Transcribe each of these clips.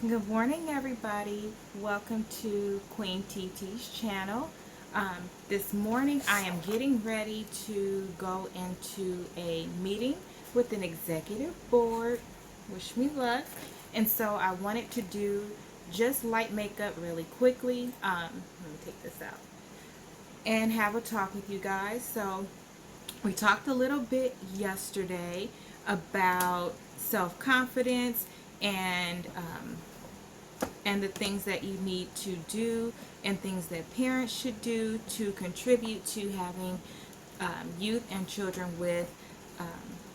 Good morning, everybody. Welcome to Queen Titi's channel. This morning I am getting ready to go into a meeting with an executive board. Wish me luck. And so I wanted to do just light makeup really quickly. Let me take this out and have a talk with you guys. So we talked a little bit yesterday about self-confidence and the things that you need to do and things that parents should do to contribute to having youth and children with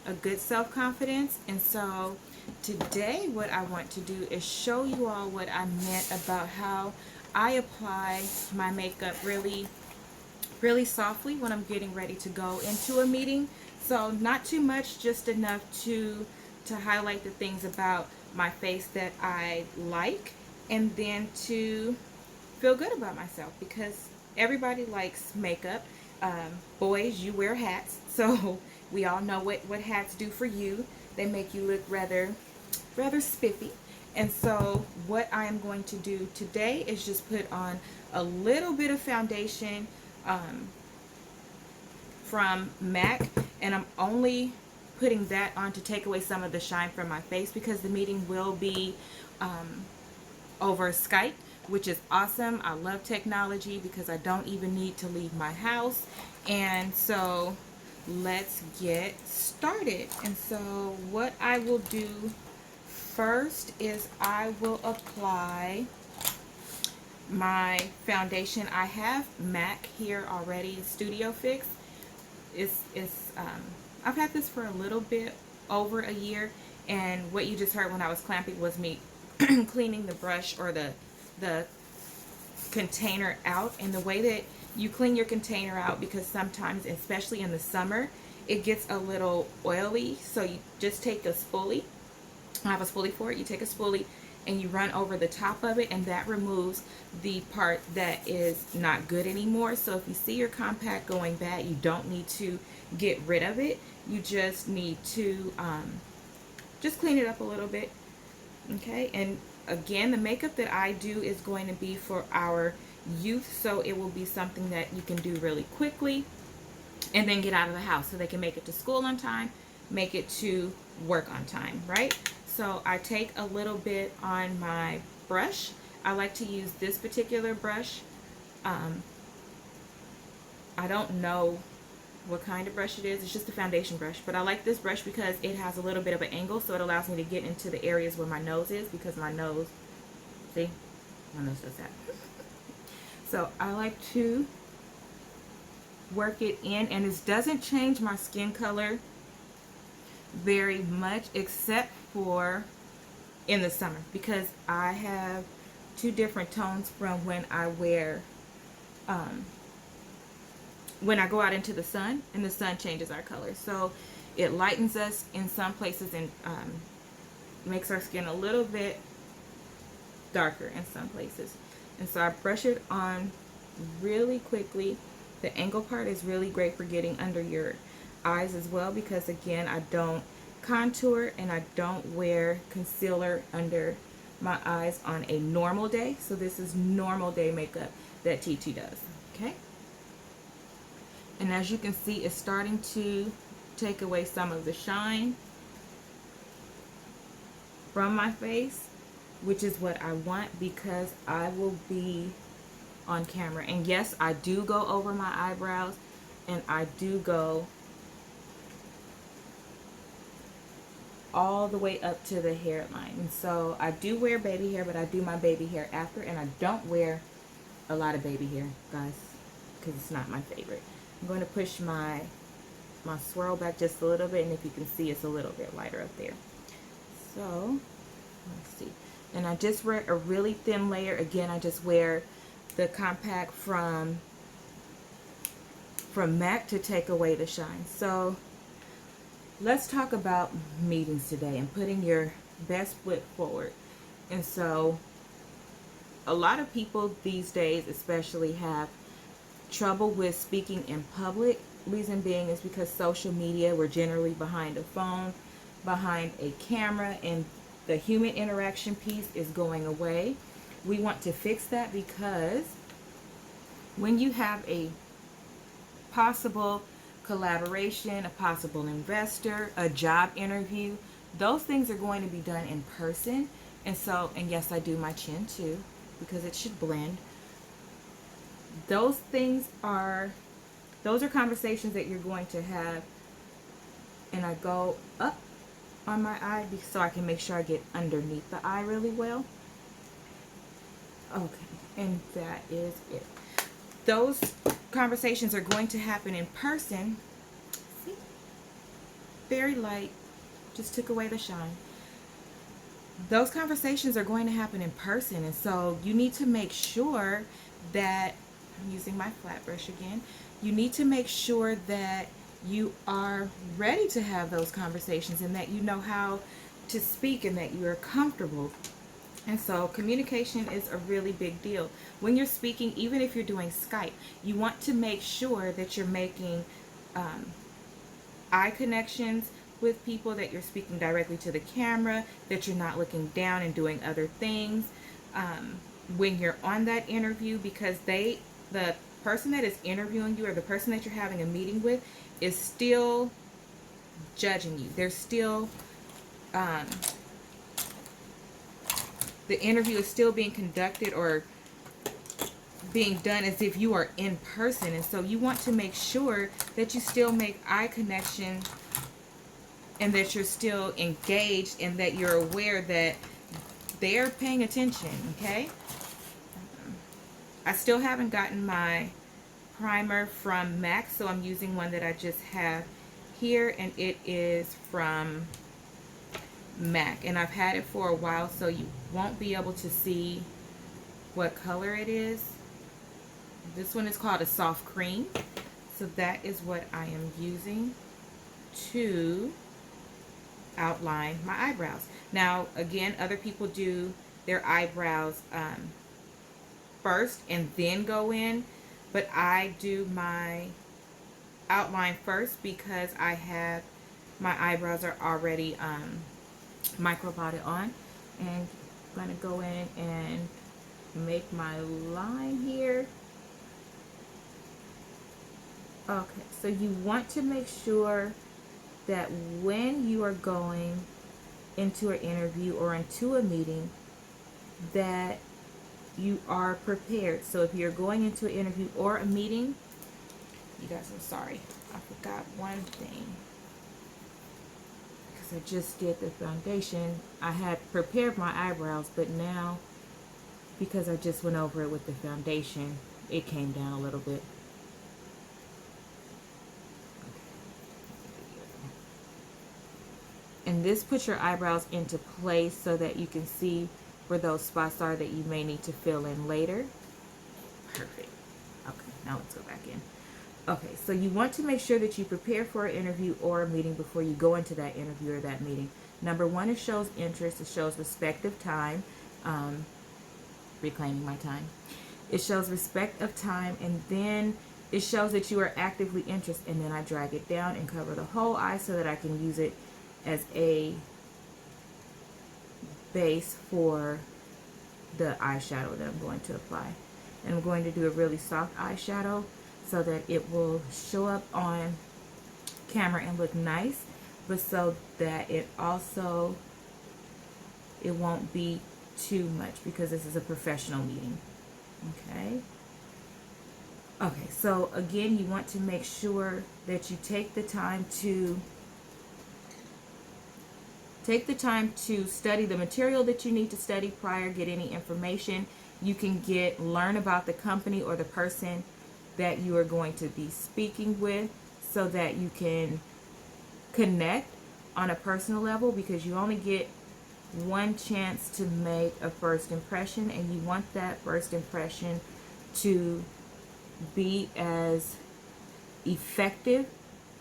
a good self-confidence. And so today what I want to do is show you all what I meant about how I apply my makeup really softly when I'm getting ready to go into a meeting. So not too much, just enough to highlight the things about my face that I like, and then to feel good about myself, because everybody likes makeup. Boys, you wear hats, so we all know what hats do for you. They make you look rather spiffy. And so what I am going to do today is just put on a little bit of foundation from MAC, and I'm only putting that on to take away some of the shine from my face, because the meeting will be over Skype, which is awesome. I love technology because I don't even need to leave my house. And so let's get started. And so what I will do first is I will apply my foundation. I have MAC here already, Studio Fix. I've had this for a little bit over a year, and what you just heard when I was clamping was me cleaning the brush or the container out. And the way that you clean your container out, because sometimes, especially in the summer, it gets a little oily, so you just take a spoolie. I have a spoolie for it. You take a spoolie and you run over the top of it, and that removes the part that is not good anymore. So if you see your compact going bad, you don't need to get rid of it. You just need to just clean it up a little bit. Okay, and again, the makeup that I do is going to be for our youth, so it will be something that you can do really quickly and then get out of the house, so they can make it to school on time, make it to work on time, right? So I take a little bit on my brush. I like to use this particular brush. I don't know what kind of brush it is. It's just a foundation brush, but I like this brush because it has a little bit of an angle, so it allows me to get into the areas where my nose is, because my nose, see, my nose does that. So I like to work it in, and this doesn't change my skin color very much, except for in the summer, because I have two different tones from when I wear when I go out into the sun, and the sun changes our color. So it lightens us in some places and makes our skin a little bit darker in some places. And so I brush it on really quickly. The angle part is really great for getting under your eyes as well, because again, I don't contour and I don't wear concealer under my eyes on a normal day. So this is normal day makeup that Titi does. Okay, and as you can see, it's starting to take away some of the shine from my face, which is what I want, because I will be on camera. And yes, I do go over my eyebrows, and I do go all the way up to the hairline. And so I do wear baby hair, but I do my baby hair after, and I don't wear a lot of baby hair, guys, because it's not my favorite. I'm going to push my swirl back just a little bit, and if you can see, it's a little bit lighter up there. So let's see. And I just wear a really thin layer. Again, I just wear the compact from MAC to take away the shine. So let's talk about meetings today and putting your best foot forward. And so a lot of people these days especially have trouble with speaking in public. Reason being is because social media, we're generally behind a phone, behind a camera, and The human interaction piece is going away. We want to fix that because when you have a possible collaboration, a possible investor, a job interview, those things are going to be done in person. And so, and yes, I do my chin too because it should blend. Those conversations that you're going to have. And I go up on my eye so I can make sure I get underneath the eye really well. Okay, and that is it. Those conversations are going to happen in person. See? Very light. Just took away the shine. Those conversations are going to happen in person, and so you need to make sure that, I'm using my flat brush again, you need to make sure that you are ready to have those conversations and that you know how to speak and that you are comfortable. And so communication is a really big deal. When you're speaking, even if you're doing Skype, you want to make sure that you're making eye connections with people, that you're speaking directly to the camera, that you're not looking down and doing other things when you're on that interview, because the person that is interviewing you or the person that you're having a meeting with is still judging you. They're still the interview is still being conducted or being done as if you are in person. And so you want to make sure that you still make eye connection and that you're still engaged and that you're aware that they're paying attention, okay? I still haven't gotten my primer from MAC, so I'm using one that I just have here, and it is from MAC, and I've had it for a while, so you won't be able to see what color it is. This one is called a soft cream, so that is what I am using to outline my eyebrows. Now again, other people do their eyebrows first and then go in, but I do my outline first because I have my eyebrows are already microblotted on, and I'm going to go in and make my line here. Okay, so you want to make sure that when you are going into an interview or into a meeting that you are prepared. So if you're going into an interview or a meeting, you guys, I'm sorry, I forgot one thing. I just did the foundation. I had prepared my eyebrows, but now because I just went over it with the foundation, it came down a little bit. And this puts your eyebrows into place so that you can see where those spots are that you may need to fill in later. Perfect. Okay, now let's go back in. Okay, so you want to make sure that you prepare for an interview or a meeting before you go into that interview or that meeting. Number one, it shows interest. It shows respect of time. Reclaiming my time. It shows respect of time, and then it shows that you are actively interested. And then I drag it down and cover the whole eye so that I can use it as a base for the eyeshadow that I'm going to apply. And I'm going to do a really soft eyeshadow so that it will show up on camera and look nice, but so that it also, it won't be too much because this is a professional meeting. Okay. Okay, so again, you want to make sure that you take the time to study the material that you need to study prior, get any information you can learn about the company or the person that you are going to be speaking with, so that you can connect on a personal level, because you only get one chance to make a first impression, and you want that first impression to be as effective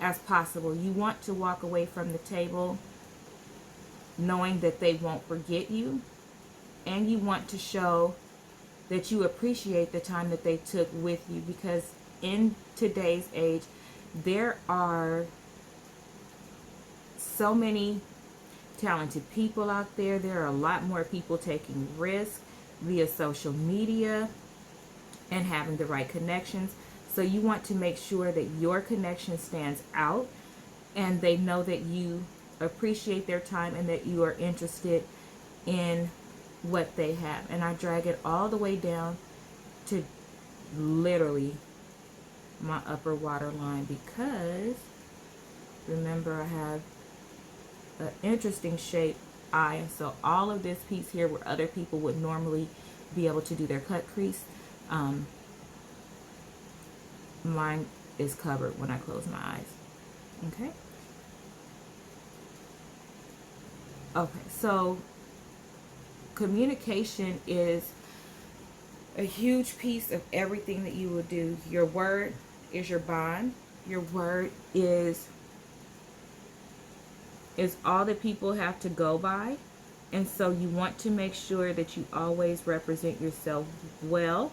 as possible. You want to walk away from the table knowing that they won't forget you, and you want to show that you appreciate the time that they took with you, because in today's age there are so many talented people out there. There are a lot more people taking risks via social media and having the right connections. So you want to make sure that your connection stands out and they know that you appreciate their time and that you are interested in what they have. And I drag it all the way down to literally my upper waterline, because remember I have an interesting shape eye, and so all of this piece here where other people would normally be able to do their cut crease, mine is covered when I close my eyes. Okay. Okay, so communication is a huge piece of everything that you will do. Your word is your bond. Your word is all that people have to go by. And so you want to make sure that you always represent yourself well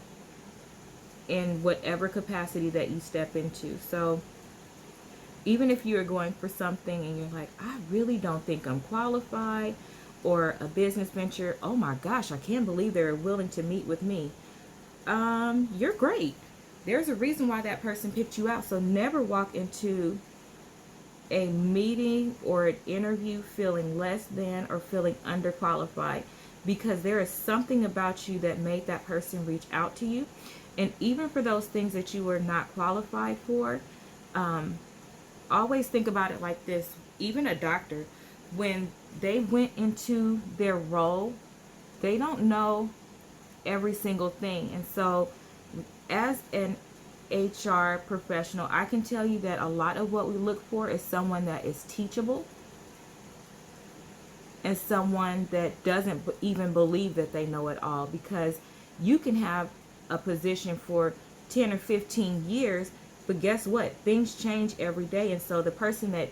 in whatever capacity that you step into. So even if you're going for something and you're like, I really don't think I'm qualified, or a business venture, oh my gosh, I can't believe they're willing to meet with me. You're great. There's a reason why that person picked you out. So never walk into a meeting or an interview feeling less than or feeling underqualified, because there is something about you that made that person reach out to you. And even for those things that you were not qualified for, always think about it like this. Even a doctor, when they went into their role, they don't know every single thing. And so as an HR professional, I can tell you that a lot of what we look for is someone that is teachable and someone that doesn't even believe that they know it all, because you can have a position for 10 or 15 years, but guess what? Things change every day. And so the person that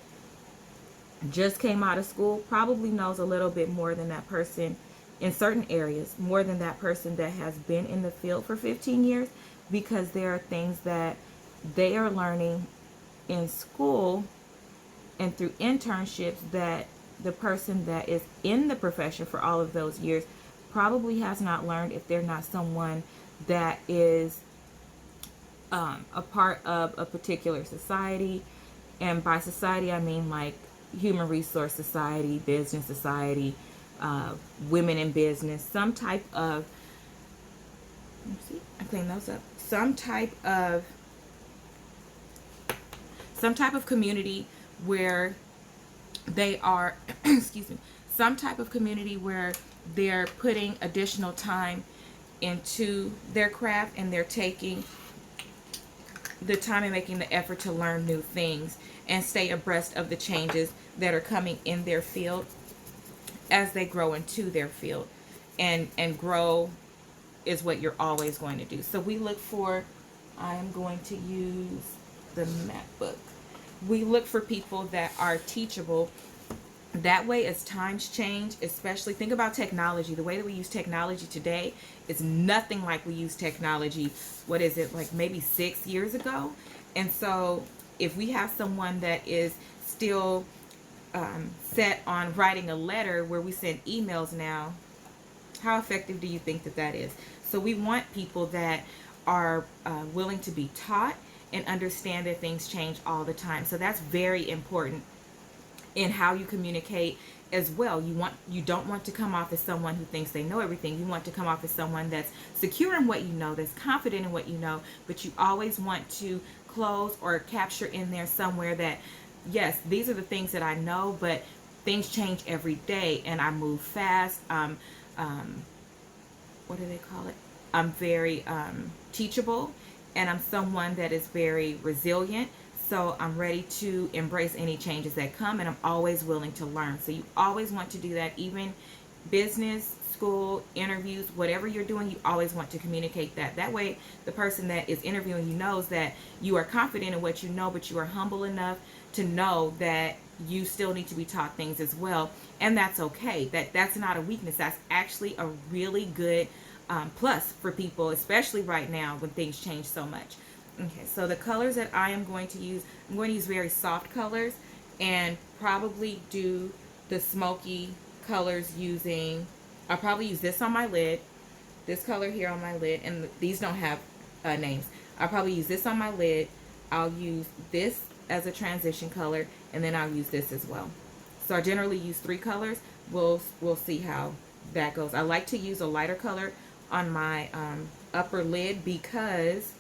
just came out of school probably knows a little bit more than that person in certain areas, more than that person that has been in the field for 15 years, because there are things that they are learning in school and through internships that the person that is in the profession for all of those years probably has not learned, if they're not someone that is a part of a particular society. And by society, I mean like human resource society, business society, women in business, some type of, let me see, I clean those up, some type of community where they are excuse me, some type of community where they're putting additional time into their craft, and they're taking the time and making the effort to learn new things and stay abreast of the changes that are coming in their field as they grow into their field. And grow is what you're always going to do. So we look for, I am going to use the MacBook. We look for people that are teachable. That way, as times change, especially think about technology. The way that we use technology today is nothing like we used technology, what is it, like maybe 6 years ago? And so if we have someone that is still set on writing a letter where we send emails now, how effective do you think that that is? So we want people that are willing to be taught and understand that things change all the time. So that's very important in how you communicate as well. You don't want to come off as someone who thinks they know everything. You want to come off as someone that's secure in what you know, that's confident in what you know, but you always want to close or capture in there somewhere that, yes, these are the things that I know, but things change every day and I move fast. What do they call it? I'm very teachable, and I'm someone that is very resilient. So I'm ready to embrace any changes that come, and I'm always willing to learn. So you always want to do that, even business, school, interviews, whatever you're doing, you always want to communicate that. That way the person that is interviewing you knows that you are confident in what you know, but you are humble enough to know that you still need to be taught things as well. And that's okay. That's not a weakness. That's actually a really good plus for people, especially right now when things change so much. Okay, so the colors that I am going to use, I'm going to use very soft colors and probably do the smoky colors using, I'll probably use this on my lid, this color here on my lid, and these don't have names. I'll probably use this on my lid. I'll use this as a transition color, and then I'll use this as well. So I generally use 3 colors. We'll see how that goes. I like to use a lighter color on my upper lid because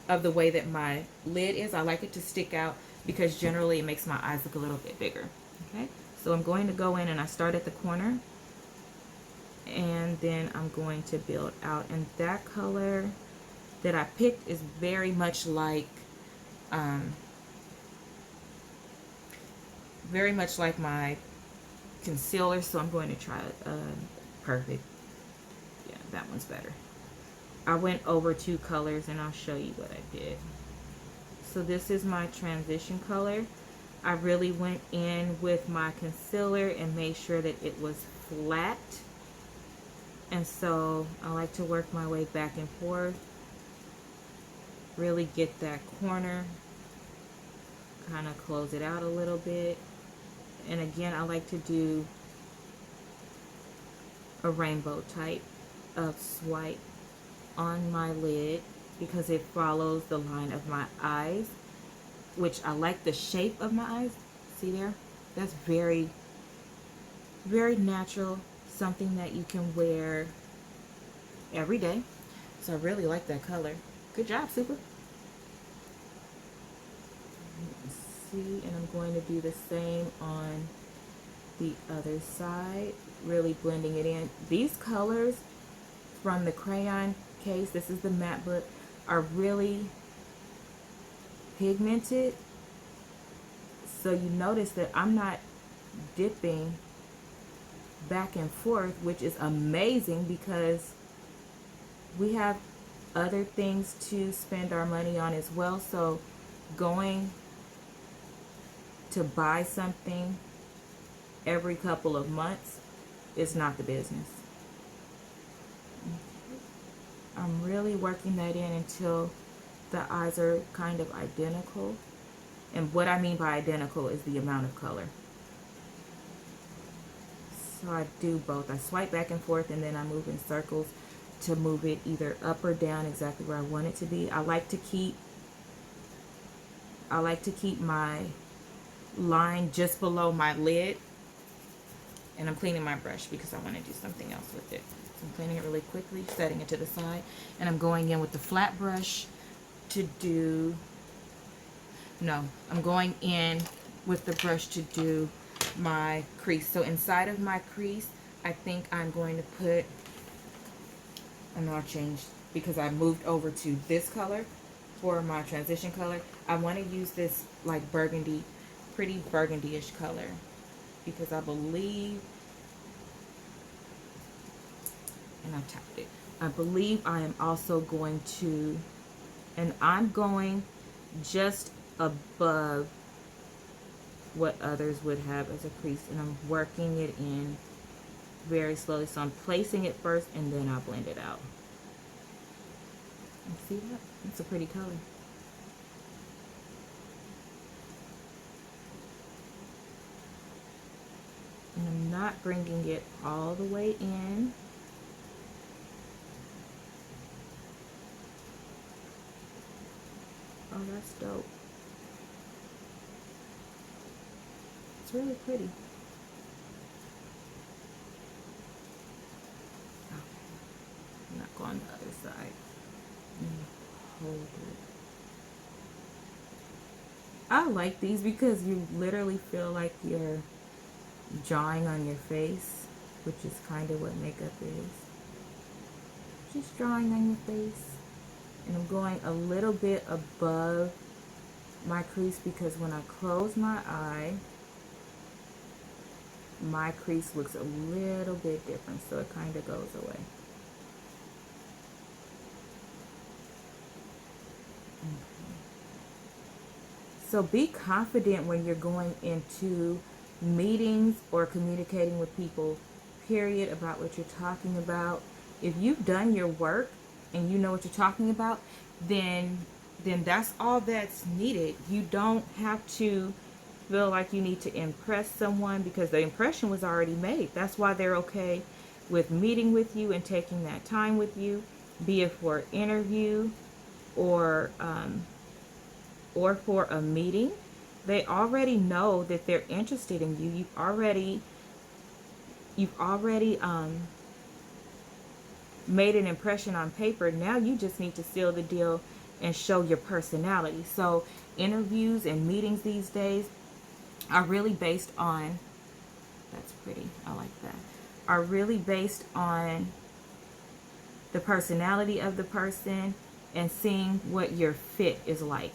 of the way that my lid is. I like it to stick out because generally it makes my eyes look a little bit bigger. Okay, so I'm going to go in and I start at the corner, and then I'm going to build out. And that color that I picked is very much like my concealer, so I'm going to try Perfect. Yeah, that one's better. I went over 2 colors and I'll show you what I did. So this is my transition color. I really went in with my concealer and made sure that it was flat. And so I like to work my way back and forth. Really get that corner. Kind of close it out a little bit. And again, I like to do a rainbow type of swipe on my lid because it follows the line of my eyes, which I like the shape of my eyes. See there? That's very, very natural. Something that you can wear every day. So I really like that color. Good job, Super. Let's see, and I'm going to do the same on the other side, really blending it in. These colors from the Crayon Case, this is the matte book, are really pigmented. So you notice that I'm not dipping back and forth, which is amazing because we have other things to spend our money on as well. So going to buy something every couple of months is not the business. I'm really working that in until the eyes are kind of identical. And what I mean by identical is the amount of color. So I do both. I swipe back and forth and then I move in circles to move it either up or down exactly where I want it to be. I like to keep my line just below my lid. And I'm cleaning my brush because I want to do something else with it. So I'm cleaning it really quickly, setting it to the side. And I'm going in with the flat brush to do... No, I'm going in with the brush to do my crease. So inside of my crease, I think I'm going to put... I know I changed because I moved over to this color for my transition color. I want to use this like burgundy, pretty burgundy-ish color because I believe, and I tapped it, I believe I am also going to, and I'm going just above what others would have as a crease, and I'm working it in very slowly. So I'm placing it first and then I'll blend it out. And see that? It's a pretty color. And I'm not bringing it all the way in. Oh, that's dope. It's really pretty. I'm not going the other side. Hold it. I like these because you literally feel like you're drawing on your face, which is kind of what makeup is. Just drawing on your face. And I'm going a little bit above my crease because when I close my eye, my crease looks a little bit different, so it kind of goes away. So be confident when you're going into meetings or communicating with people, period, about what you're talking about. If you've done your work and you know what you're talking about, then that's all that's needed. You don't have to feel like you need to impress someone, because the impression was already made. That's why they're okay with meeting with you and taking that time with you, be it for an interview or for a meeting. They already know that they're interested in you. You've already made an impression on paper. Now you just need to seal the deal and show your personality. So interviews and meetings these days are really based on, that's pretty, I like that, are really based on the personality of the person and seeing what your fit is like.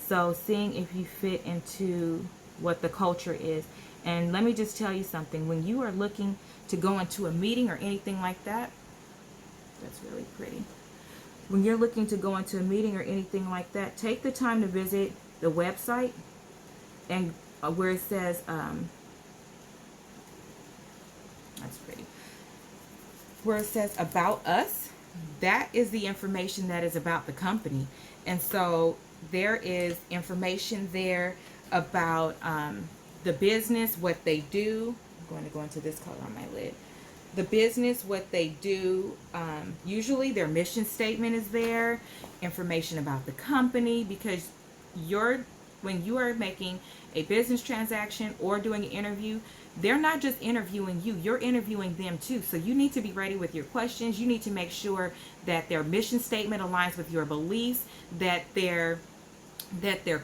So seeing if you fit into what the culture is. And let me just tell you something. When you are looking to go into a meeting or anything like that, that's really pretty. When you're looking to go into a meeting or anything like that, take the time to visit the website and where it says, that's pretty, where it says about us, that is the information that is about the company. And so there is information there about the business, what they do. I'm going to go into this color on my lid. The business, what they do. Usually their mission statement is there, information about the company, because when you are making a business transaction or doing an interview, they're not just interviewing you, you're interviewing them too. So you need to be ready with your questions. You need to make sure that their mission statement aligns with your beliefs, that their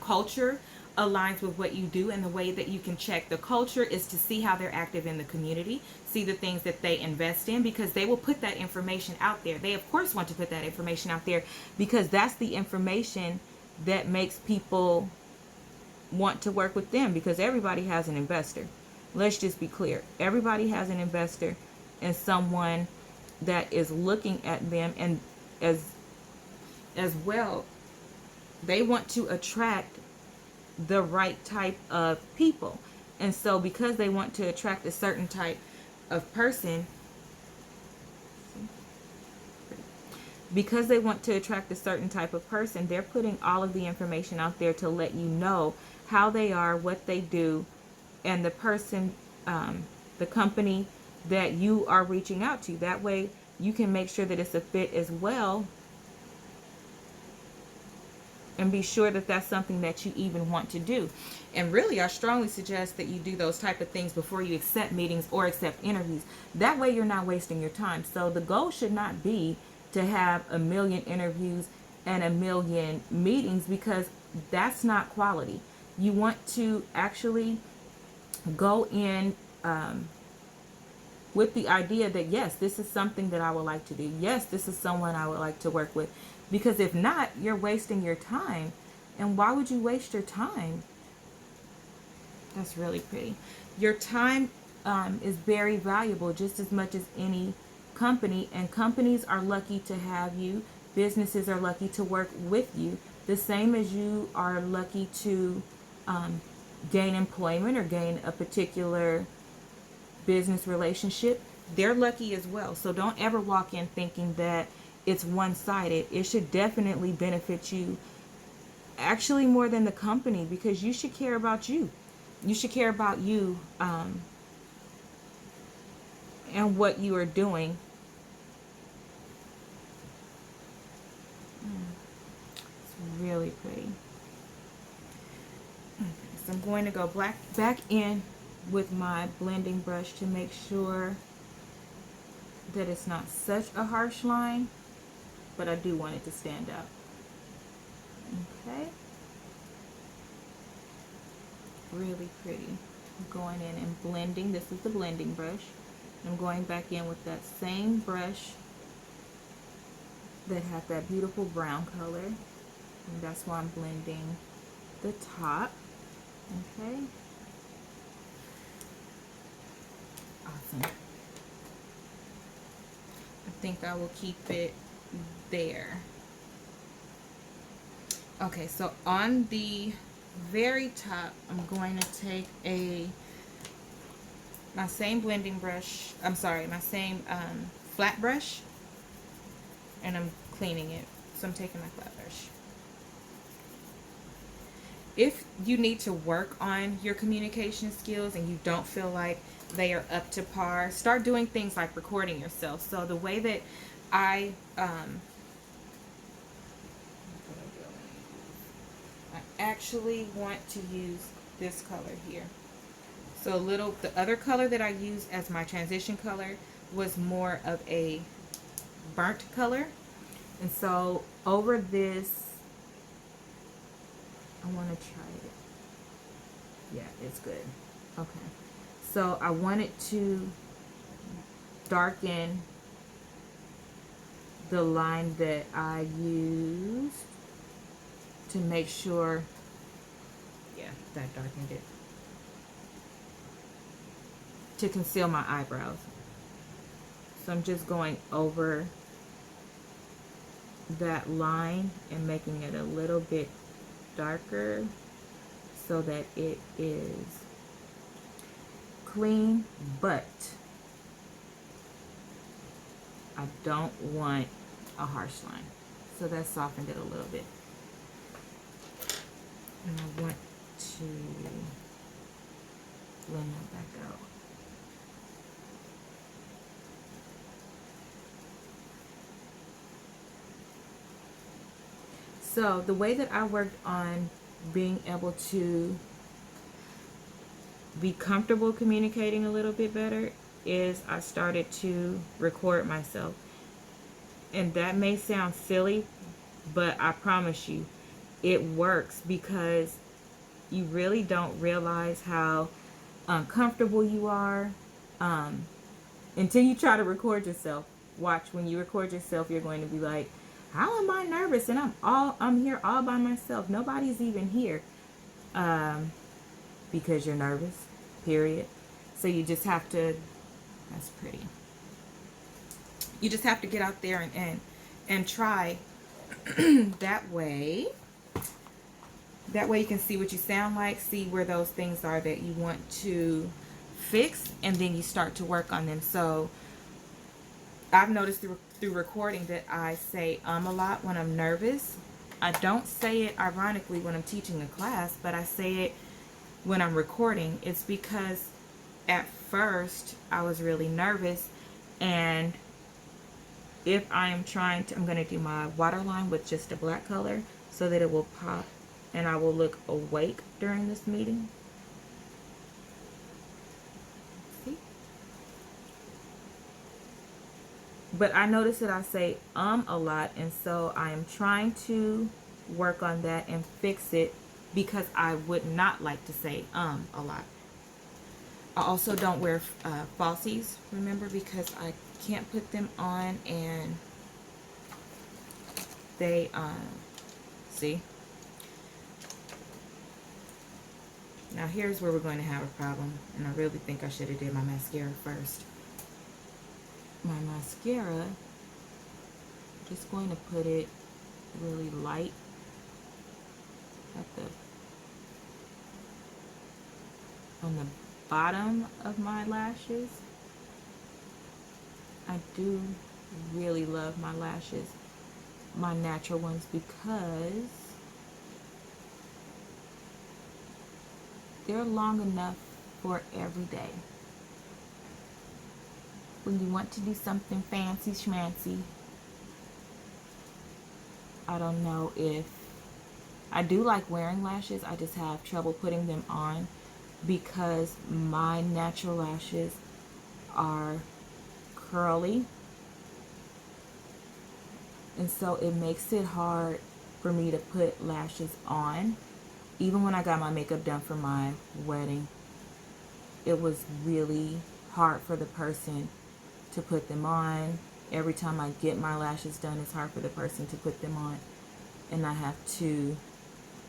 culture aligns with what you do. And the way that you can check the culture is to see how they're active in the community, see the things that they invest in, because they will put that information out there. They of course want to put that information out there because that's the information that makes people want to work with them, because everybody has an investor. Let's just be clear. Everybody has an investor and someone that is looking at them, and as well, they want to attract the right type of people. And so because they want to attract a certain type of person, they're putting all of the information out there to let you know how they are, what they do, and the person, the company that you are reaching out to. That way you can make sure that it's a fit as well, and be sure that that's something that you even want to do. And really, I strongly suggest that you do those type of things before you accept meetings or accept interviews. That way you're not wasting your time. So the goal should not be to have a million interviews and a million meetings, because that's not quality. You want to actually go in with the idea that, yes, this is something that I would like to do. Yes, this is someone I would like to work with. Because if not, you're wasting your time. And why would you waste your time? That's really pretty. Your time is very valuable, just as much as any company. And companies are lucky to have you. Businesses are lucky to work with you. The same as you are lucky to gain employment or gain a particular business relationship. They're lucky as well. So don't ever walk in thinking that it's one-sided. It should definitely benefit you, actually more than the company, because you should care about you. You should care about you and what you are doing. It's really pretty. Okay, so I'm going to go back in with my blending brush to make sure that it's not such a harsh line, but I do want it to stand out. Okay. Really pretty. I'm going in and blending. This is the blending brush. I'm going back in with that same brush that had that beautiful brown color. And that's why I'm blending the top. Okay. Awesome. I think I will keep it there. Okay, so on the very top, I'm going to take my same blending brush, my same flat brush, and I'm cleaning it. So I'm taking my flat brush. if you need to work on your communication skills and you don't feel like they are up to par, start doing things like recording yourself. So the way that I actually want to use this color here. So the other color that I used as my transition color was more of a burnt color. And so over this, I want to try it. Yeah, it's good. Okay. So I wanted to darken the line that I used to make sure, yeah, that darkened it, to conceal my eyebrows. So I'm just going over that line and making it a little bit darker so that it is clean, but I don't want a harsh line. So that softened it a little bit. And I want to blend that back out. So the way that I worked on being able to be comfortable communicating a little bit better is I started to record myself. And that may sound silly, but I promise you, it works, because you really don't realize how uncomfortable you are until you try to record yourself. Watch, when you record yourself, you're going to be like, how am I nervous? And I'm here all by myself. Nobody's even here. Because you're nervous, period. So you just have to, that's pretty. You just have to get out there and try. That way you can see what you sound like, see where those things are that you want to fix, and then you start to work on them. So I've noticed through recording that I say a lot when I'm nervous. I don't say it ironically when I'm teaching a class, but I say it when I'm recording. It's because at first I was really nervous, and if I'm trying to, I'm going to do my waterline with just a black color so that it will pop and I will look awake during this meeting. See? But I notice that I say a lot, and so I am trying to work on that and fix it, because I would not like to say a lot. I also don't wear falsies, remember, because I can't put them on and they see. Now here's where we're going to have a problem, and I really think I should have did my mascara first. My mascara, just going to put it really light at on the bottom of my lashes. I do really love my lashes, my natural ones, because they're long enough for every day. When you want to do something fancy schmancy, I don't know if I do like wearing lashes. I just have trouble putting them on because my natural lashes are curly, and so it makes it hard for me to put lashes on. Even when I got my makeup done for my wedding, it was really hard for the person to put them on. Every time I get my lashes done, it's hard for the person to put them on, and I have to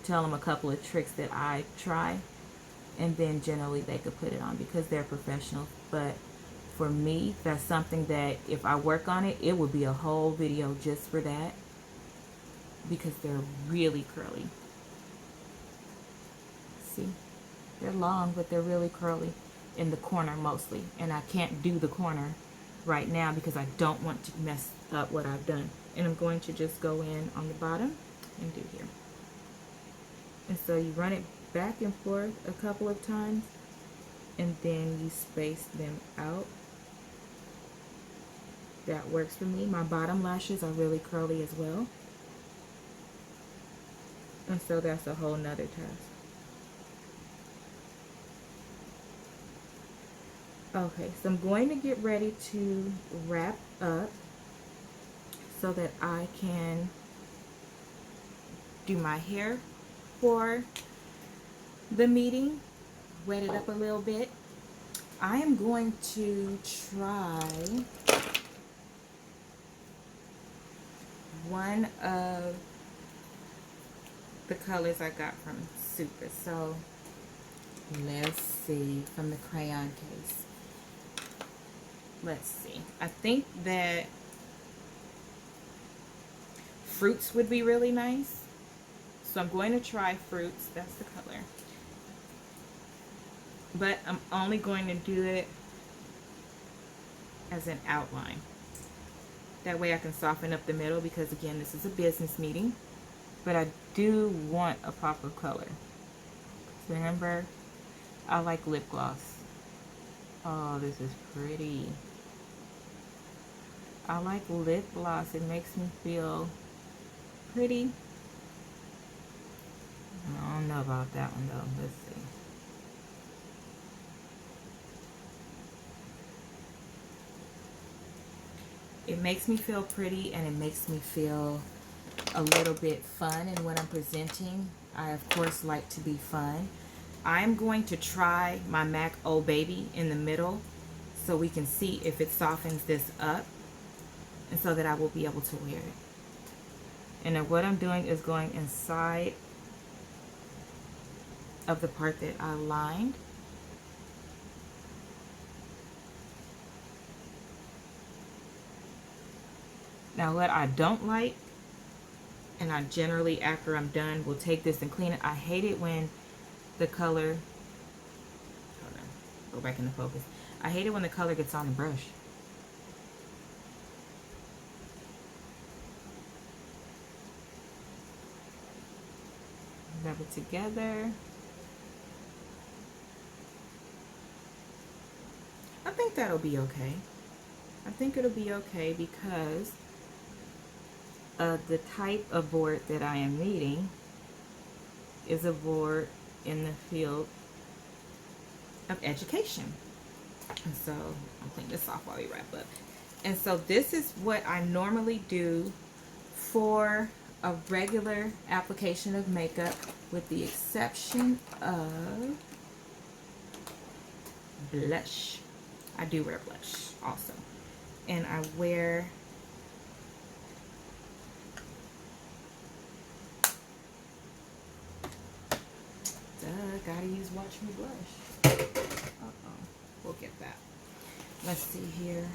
tell them a couple of tricks that I try, and then generally they could put it on because they're professional. But for me, that's something that if I work on it, it would be a whole video just for that, because they're really curly. See, they're long, but they're really curly in the corner mostly, and I can't do the corner right now because I don't want to mess up what I've done. And I'm going to just go in on the bottom and do here. And so you run it back and forth a couple of times, and then you space them out. That works for me. My bottom lashes are really curly as well. And so that's a whole nother task. Okay, so I'm going to get ready to wrap up so that I can do my hair for the meeting, wet it up a little bit. I am going to try one of the colors I got from Super. So let's see, from the Crayon Case. Let's see. I think that Fruits would be really nice. So I'm going to try Fruits. That's the color. But I'm only going to do it as an outline. That way I can soften up the middle, because again, this is a business meeting. But I do want a pop of color. Remember, I like lip gloss. Oh, this is pretty. I like lip gloss. It makes me feel pretty. I don't know about that one though. Let's see. It makes me feel pretty, and it makes me feel a little bit fun. And when I'm presenting, I of course like to be fun. I'm going to try my MAC Old Baby in the middle so we can see if it softens this up, and so that I will be able to wear it. And then what I'm doing is going inside of the part that I lined. Now what I don't like, and I generally after I'm done will take this and clean it. I hate it when the color, hold on, go back into focus. I hate it when the color gets on the brush. Rub it together. I think that'll be okay. I think it'll be okay because the type of board that I am needing is a board in the field of education. And so I'll clean this off while we wrap up. And so this is what I normally do for a regular application of makeup, with the exception of blush. I do wear blush also. And I wear gotta use Watch Me Blush. We'll get that. Let's see here.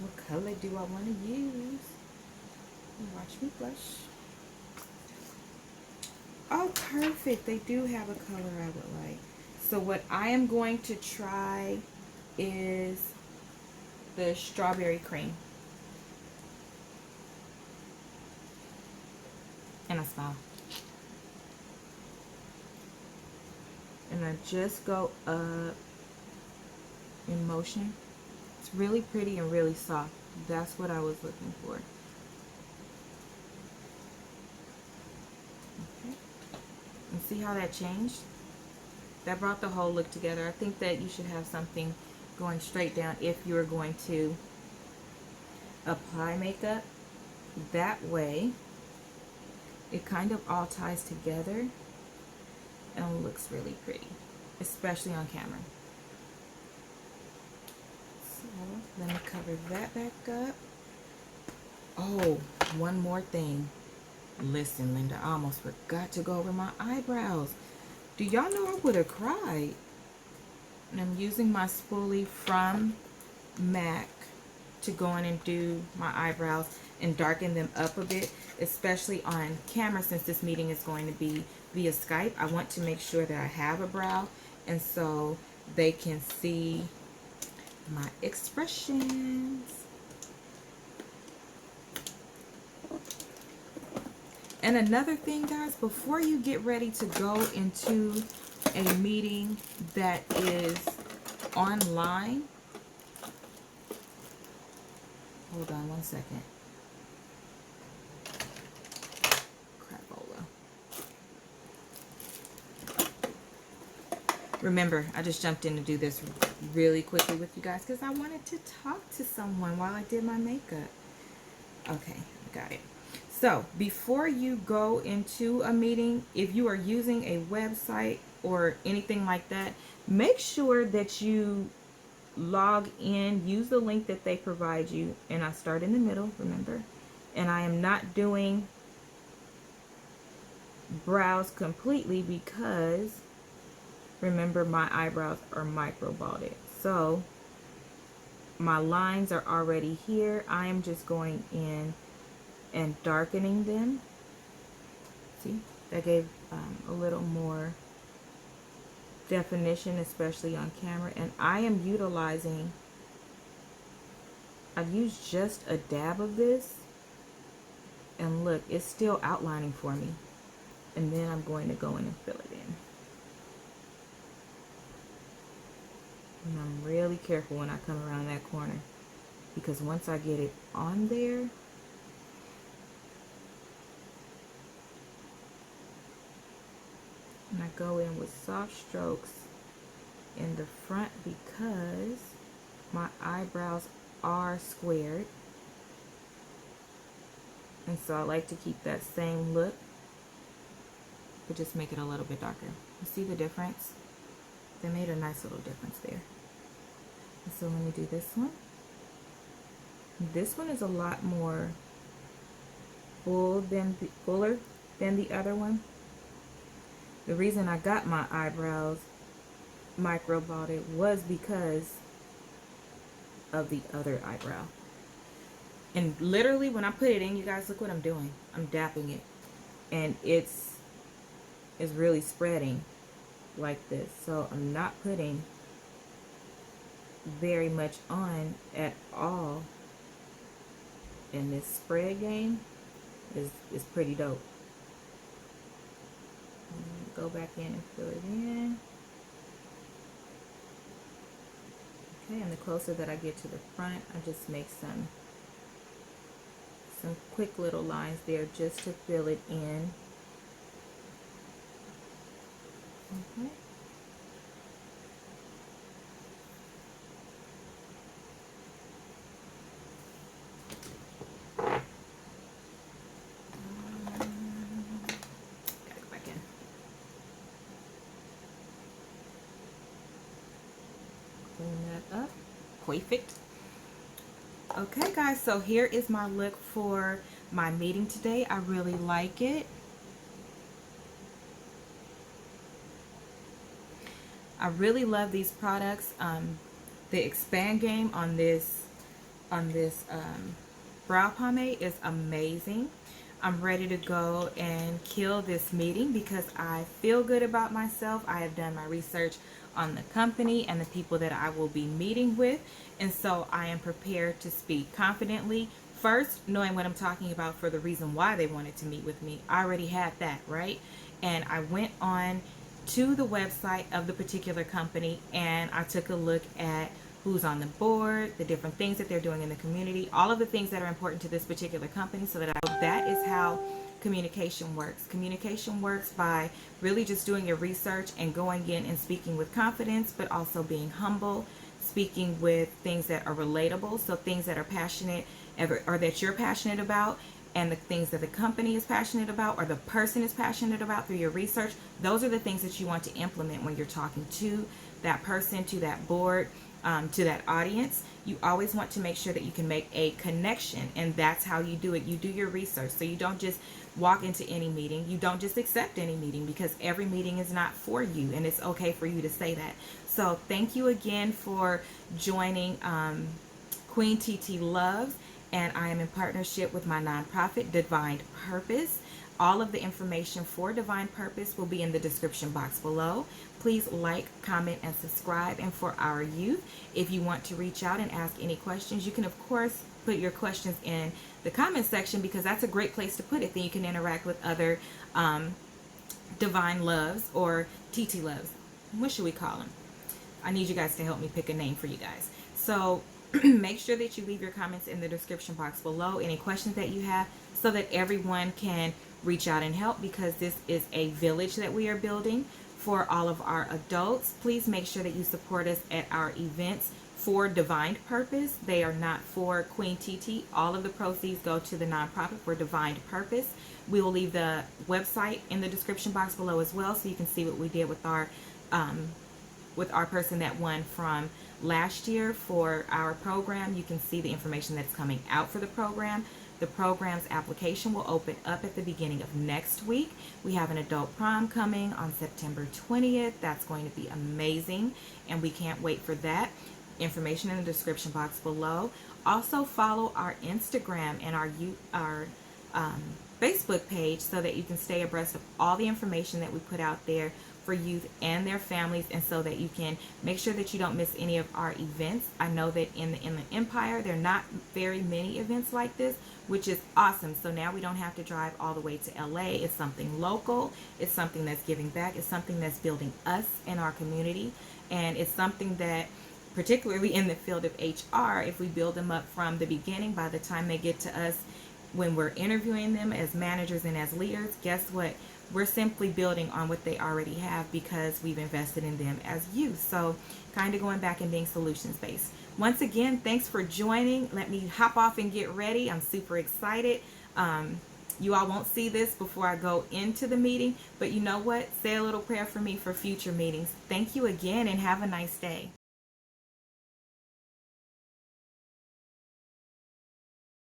What color do I want to use? Watch Me Blush. Oh, perfect. They do have a color I would like. So what I am going to try is the Strawberry Cream. And I smile. And I just go up in motion. It's really pretty and really soft. That's what I was looking for. Okay. And see how that changed? That brought the whole look together. I think that you should have something going straight down if you're going to apply makeup. That way, it kind of all ties together and looks really pretty, especially on camera. So let me cover that back up. Oh, one more thing. Listen, Linda, I almost forgot to go over my eyebrows. Do y'all know I would have cried? And I'm using my spoolie from MAC to go in and do my eyebrows and darken them up a bit, especially on camera. Since this meeting is going to be via Skype, I want to make sure that I have a brow, and so they can see my expressions. And another thing, guys, before you get ready to go into a meeting that is online, hold on one second. Crapola. Remember, I just jumped in to do this really quickly with you guys because I wanted to talk to someone while I did my makeup. Okay, got it. So before you go into a meeting, if you are using a website or anything like that, make sure that you log in, use the link that they provide you, and I start in the middle, remember, and I am not doing brows completely because remember my eyebrows are micro balded, so my lines are already here. I am just going in and darkening them. See, that gave a little more definition, especially on camera. And I am utilizing, I've used just a dab of this, and look, it's still outlining for me. And then I'm going to go in and fill it in. And I'm really careful when I come around that corner, because once I get it on there, and I go in with soft strokes in the front because my eyebrows are squared, and so I like to keep that same look but just make it a little bit darker. You see the difference? They made a nice little difference there. And so let me do this one. This one is a lot more fuller than the other one. The reason I got my eyebrows micro balded was because of the other eyebrow. And literally when I put it in, you guys, look what I'm doing. I'm dapping it. And it's really spreading like this. So I'm not putting very much on at all. And this spread game is pretty dope. Go back in and fill it in. Okay, and the closer that I get to the front, I just make some quick little lines there just to fill it in. Okay. Gotta go back in. Clean that up. Perfect. Okay guys, so here is my look for my meeting today. I really like it. I really love these products. The expand game on this brow pomade is amazing. I'm ready to go and kill this meeting because I feel good about myself. I have done my research on the company and the people that I will be meeting with, and so I am prepared to speak confidently. First, knowing what I'm talking about for the reason why they wanted to meet with me. I already had that, right? And I went on to the website of the particular company and I took a look at who's on the board, the different things that they're doing in the community, all of the things that are important to this particular company, so that I know that is how communication works. Communication works by really just doing your research and going in and speaking with confidence, but also being humble, speaking with things that are relatable, so things that are passionate or that you're passionate about, and the things that the company is passionate about or the person is passionate about through your research. Those are the things that you want to implement when you're talking to that person, to that board, to that audience. You always want to make sure that you can make a connection, and that's how you do it. You do your research, so you don't just walk into any meeting. You don't just accept any meeting, because every meeting is not for you, and it's okay for you to say that. So thank you again for joining QueenTiti Loves, and I am in partnership with my nonprofit, Divine Purpose. All of the information for Divine Purpose will be in the description box below. Please like, comment, and subscribe. And for our youth, if you want to reach out and ask any questions, you can of course put your questions in the comment section, because that's a great place to put it. Then you can interact with other Divine Loves or Titi Loves. What should we call them? I need you guys to help me pick a name for you guys. So make sure that you leave your comments in the description box below, any questions that you have, so that everyone can reach out and help, because this is a village that we are building for all of our adults. Please make sure that you support us at our events for Divine Purpose. They are not for Queen Titi. All of the proceeds go to the nonprofit for Divine Purpose. We will leave the website in the description box below as well, so you can see what we did with our person that won from last year for our program. You can see the information that's coming out for the program. The program's application will open up at the beginning of next week. We have an adult prom coming on September 20th. That's going to be amazing, and we can't wait for that. Information in the description box below. Also follow our Instagram and our Facebook page, so that you can stay abreast of all the information that we put out there for youth and their families, and so that you can make sure that you don't miss any of our events. I know that in the Inland Empire there are not very many events like this, which is awesome. So now we don't have to drive all the way to LA. It's something local, it's something that's giving back, it's something that's building us and our community, and it's something that, particularly in the field of HR, if we build them up from the beginning, by the time they get to us when we're interviewing them as managers and as leaders, guess what? We're simply building on what they already have, because we've invested in them as youth. So kind of going back and being solutions based. Once again, thanks for joining. Let me hop off and get ready. I'm super excited. You all won't see this before I go into the meeting, but you know what? Say a little prayer for me for future meetings. Thank you again, and have a nice day.